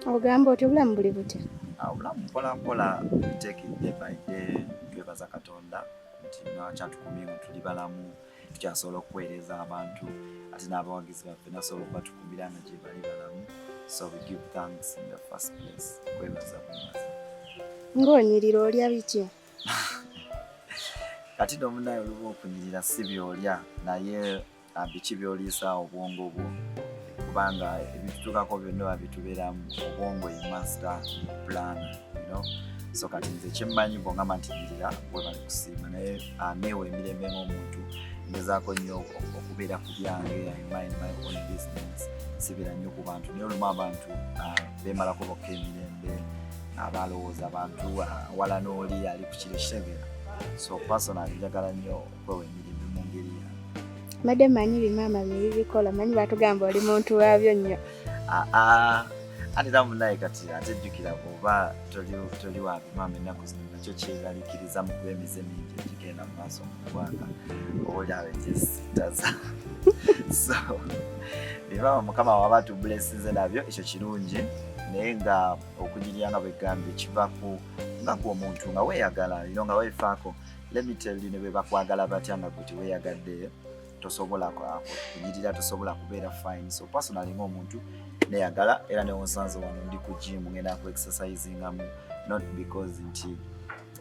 Ogamba oti obulamu buli butya? Obulamu mpola take it day by day, twebaza Katonda nti nakyatukumye nga tuli balamu, tukyasobola okuweereza abantu ate n'abawagizi baffe nasobola okubatukumira nga gye bali balamu. So we give thanks in the first place. Kwebaza. Ng'onyirira olya biki? Kati n'omunaye oluba okunyirira si byolya naye biki byoliisa obwongo bwo, kubanga ebitutukako byonna babitubeeramu. Obwongo ye master plan, you know. So kati nze kyemmanyi bwongamba nti nyirira bwe bali kusiima naye neewa emirembe ng'omuntu ngezaako nnyo okubeera ku byange. I mind my own business. Sibira nnyo ku bantu naye olumu abantu beemalako bokka emirembe abalowooza abantu wala n'oli ali ku kiro kitegera. So personally njagala nnyo okwewa emirembe mu ngeri yange. Mbadde mmanyi bimaama bye bibikola, manyi batugamba oli muntu waabyo nnyo. Ate namunaye kati ate jjukira bw'oba toli wa bimaama ennaku zino nakyo kyeraliikiriza mu kuba emize mingi egigenda mu maaso mu ggwanga oli abe gyesitaza. So bimaama Mukama waba atubulesinze nabyo, ekyo kirungi, naye nga okunyirira nga bwegambye kiva ku nga gw'omuntu nga weeyagala, nga weefaako. Let me tell you, ne bwe bakwagala batya nga gwe teweeyagadde tosobola kunyirira, tosobola kubeera fine. So personally ng'omuntu neeyagala era newonsanze wano ndi ku gym ngenda ku exercisingamu, not because nti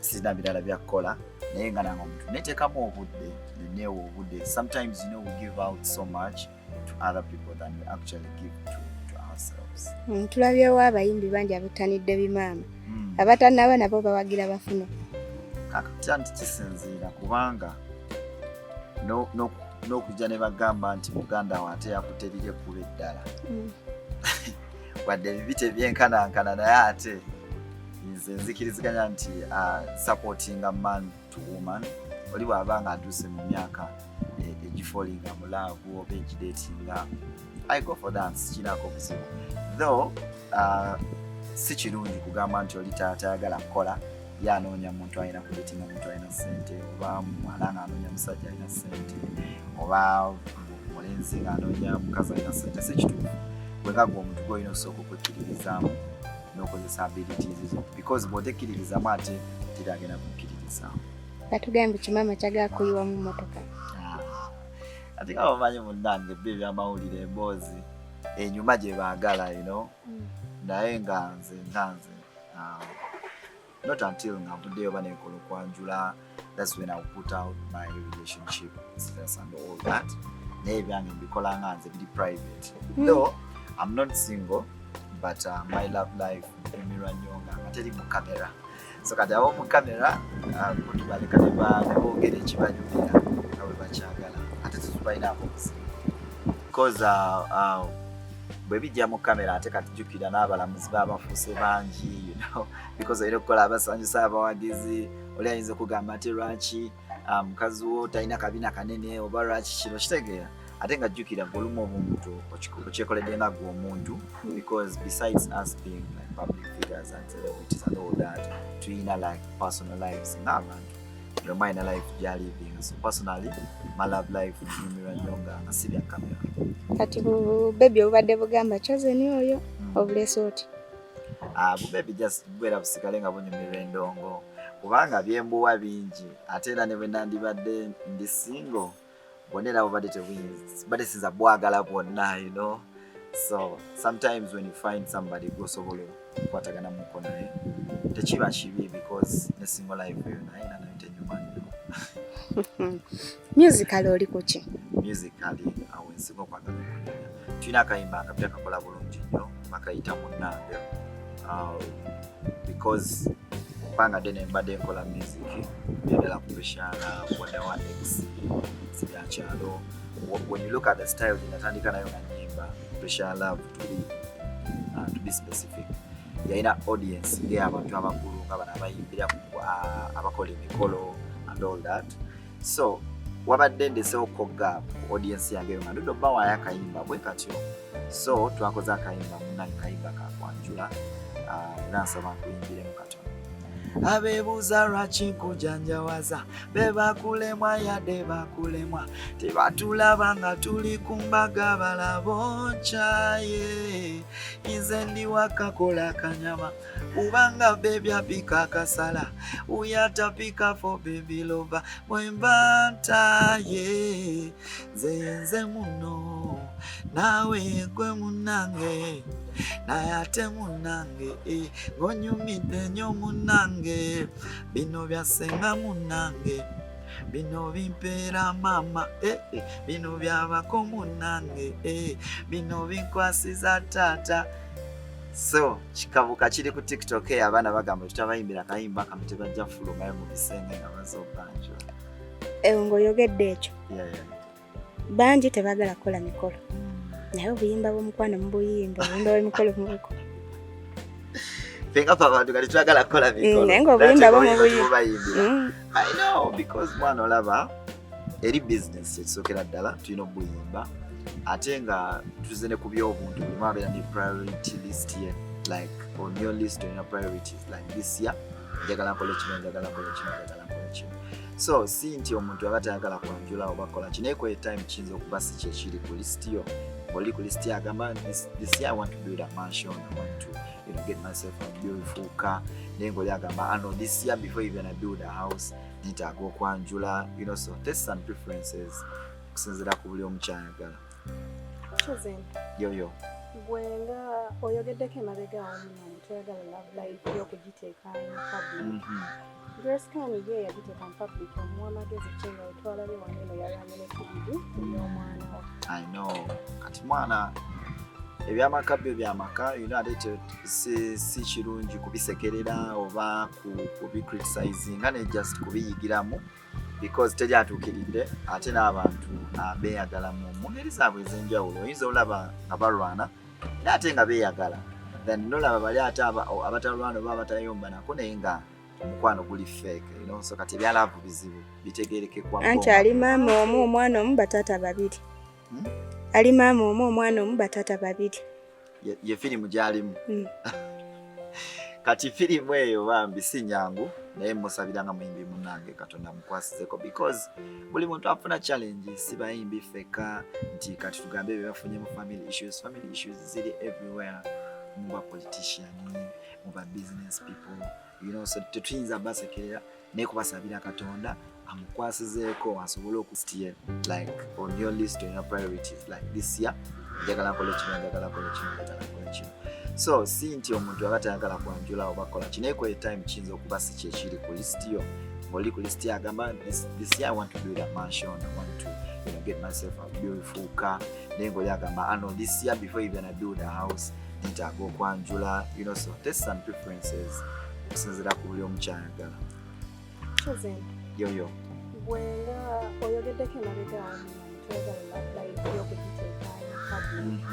sirina birala byakukola naye nga nange omuntu neteekamu obudde, neneewa obudde. Sometimes we give out so much to other people than we actually give to ourselves. Tulabyewo abayimbi bangi abattanidde bimaama, abatannaba nabo bawagira bafune. Kakati nti kisinziira kubanga n'okujja ne bagamba nti muganda wa ate yakuterire kuba eddala. Wadde ebibi tebyenkanankana naye ate nze nzikiriziganya nti supporting a man to woman oli bw'aba nga atuuse mu myaka egifolinga mu laavu oba egideetinga, I go for that, sikirako buzibu. Though si kirungi kugamba nti oli tayagala kukola yanoonya muntu alina kudeetinga muntu alina ssente, oba mwana ng'anoonya musajja alina ssente, oba mulenzi ng'anoonya mukazi alina ssente. Si kituufu. Bwenga gwe omuntu gw'olina osooka okwekkiririzaamu n'okozesa abilities zo, because bw'otekkiririzaamu ate tiragenda kukkiririzaamu. Batugambe kimaama kyagala kuyiwa mu mmotoka. Ate nga bamanyi munnange bbe ebyamawulire emboozi enyuma gye baagala, naye nga nze not until nga mvuddeyo oba nekola okwanjula, that's when I put out my relationship status and all that. Naye byange mbikola nga nze biri private. Though I'm not single, but my love life emirwa nnyo nga teri mu kamera. So kati abo mu kamera kutubaleka ne boogera ekibanyumira nga bwe bakyagala ate tetubalinaako buzibu, because bwe bijja mu kamera ate kati jjukira n'abalamuzi babafuuse bangi, because olina okukola abasanyusa abawagizi. Oli ayinza okugamba ate lwaki mukazi wo talina kabina kanene oba lwaki kino, kitegeera. Ate nga jjukira olumu omuntu okyekoledde nga gwe omuntu, because besides us being like public figures and celebrities and all that, tuyina like personal lives ng'abantu. Mine life living. So personally, my love life nyumirwa nnyo nga si bya kamera. Kati baby obadde bugamba chosen oyo obulese oti? Baby just bwera busigale nga bunyumirwa endongo, kubanga byembuwa bingi ate era ne bwe nandibadde ndi single bwonera badde sinza bwagala bwonna, so sometimes when you find somebody gwosobola okukwatagana muko naye tekiba kibi, because ne single life eyo naye nayo tenyuma nnyo. Musically oli kuki? Musically awensinga okwagala okunyumya. Tulina akayimba akapya kakola bulungi nnyo bakayita munnange, because panga dene mbadde nkola music byagala kupeshana whatever X sibyakyalo. When you look at the style natandika nayo nga nyimba pressure love to be specific, yalina audience ng'abantu abakulu nga bano abayimbira abakola emikolo and all that. So wabadde ndeseewo kogga audience yange nga ndodo bawayo akayimba bwe katyo. So twakoze akayimba munnange kayimba kakwanjula era nsaba nkuyimbiremu katono. abebuuza lwaki nkujanjawaza bebakulemwa yadde bakulemwa tebatulaba nga tuli ku mbaga balaboncaye nze ndi wakakola kanyama ubanga bebyapika kasala uyatapika fo baby lover mwembantaye nze muno nawe gwe munange naye ate munange ng'onyumidde nnyo munange bino byasenga munange bino bimpeera mama bino byabako munange bino binkwasiza taata. So kikabuka kiri ku TikTok abaana bagamba tutabayimbira kayimba kano tebajja fulumayo mu bisenge nga bazobanja. Ng'oyogedde ekyo bangi tebagala kukola mikolo naye obuyimba bw'omukwano mu buyimba obuyimba bw'emikolo mu buko fenga pa bantu kali twagala kukola mikolo naye ng'obuyimba bwo mu buyimba. I know because mwana olaba eri business ekisokera ddala tulina obuyimba ate nga tuzene ku by'obuntu buli mwabeera ne priority list ye like on your list olina priorities like this year njagala nkole kino njagala nkole kino njagala nkole kino. So si nti omuntu aba tayagala kwanjula oba kola kino kwa time kiyinza okuba si kyekiri ku list yo. Oli ku list agamba this year I want to build a mansion, I want to get myself a beautiful car. Then go agamba I know this year before even I build a house nitaaga okwanjula, so test and preferences kusinzira ku buli omukyayagala. Yo bwenga oyogeddeko emabega omuno toyagala love life y'okugiteeka in public. Dresscan ye yagiteeka in public omuwa amagezi kinga otwalabe waneno yayamene kibidi y'omwana wo. I know kati mwana ebyamaka byo byamaka ate si kirungi kubisekerera oba kubicriticizinga ne just kubiyigiramu because teryatuukiridde ate n'abantu beeyagala mu ngeri zaabwe ez'enjawulo. Oyinza olaba nga balwana era ate nga beeyagala then nolaba bali ate abatalwana oba abatayomba nako naye nga omukwano guli fake so kati ebyalaavu bizibu bitegeerekekwa anti ali maama omu omwana omu bataata babiri. Ali maama omu omwana omu bataata babiri. Ye firimu gyalimu. Kati firimu eyo bambi si nyangu naye musabira nga muyimbi munange Katonda mukwasizeko because buli muntu afuna challenge si bayimbi feka nti kati tugambe byafunye mu family issues ziri everywhere mu politician mu business people so tetuyinza basekerera naye kubasabira Katonda amukwasizeko asobole okustiye like on your list on your priorities like this year njagala nkole kino njagala nkole kino njagala nkole kino. So si nti omuntu aba tayagala kwanjula oba kola kino kwa time kiyinza okuba si kyekiri ku list yo. Oli ku list agamba this year I want to build a mansion, I want to get myself a beautiful car. Then go agamba I know this year before even I build a house nitaaga okwanjula so test and preferences kusinzira ku buli omukyayagala. Yo bwenga oyogeddeko emabega omuno toyagala love life y'okugiteeka in public.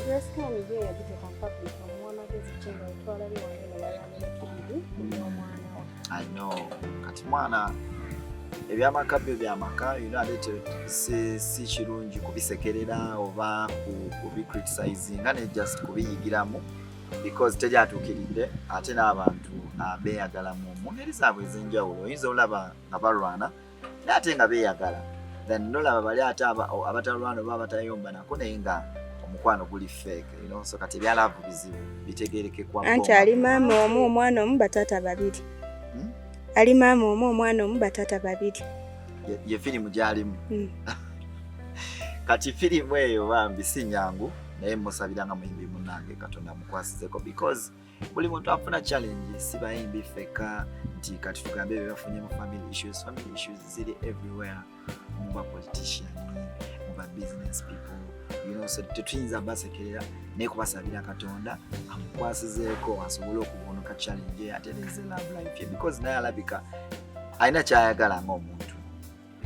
Dresscan ye yagiteeka in public omuwa amagezi kinga otwalabe waneno yayamene kibidi y'omwana wo. I know kati mwana ebyamaka byo byamaka ate si kirungi kubisekerera oba kubicriticizinga ne just kubiyigiramu because teryatuukiridde ate n'abantu beeyagala mu ngeri zaabwe ez'enjawulo. Oyinza olaba nga balwana naye ate nga beeyagala then nolaba bali ate abatalwana oba abatayomba nako naye nga omukwano guli fake so kati ebyalaavu bizibu bitegeerekekwa anti ali maama omu omwana omu bataata babiri. Ali maama omu omwana omu bataata babiri. Ye firimu gyalimu. Kati firimu eyo bambi si nyangu naye musabira nga muyimbi munange Katonda mukwasizeko because buli muntu afuna challenge si bayimbi feka nti kati tugambe byafunye mu family issues ziri everywhere mu politician mu business people so tetuyinza basekerera naye kubasabira Katonda amukwasizeko asobole okuvunuka challenge ate neze love life because naye alabika alina kyayagala ng'omuntu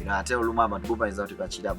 ate olumu abantu bubayinza tebakiraba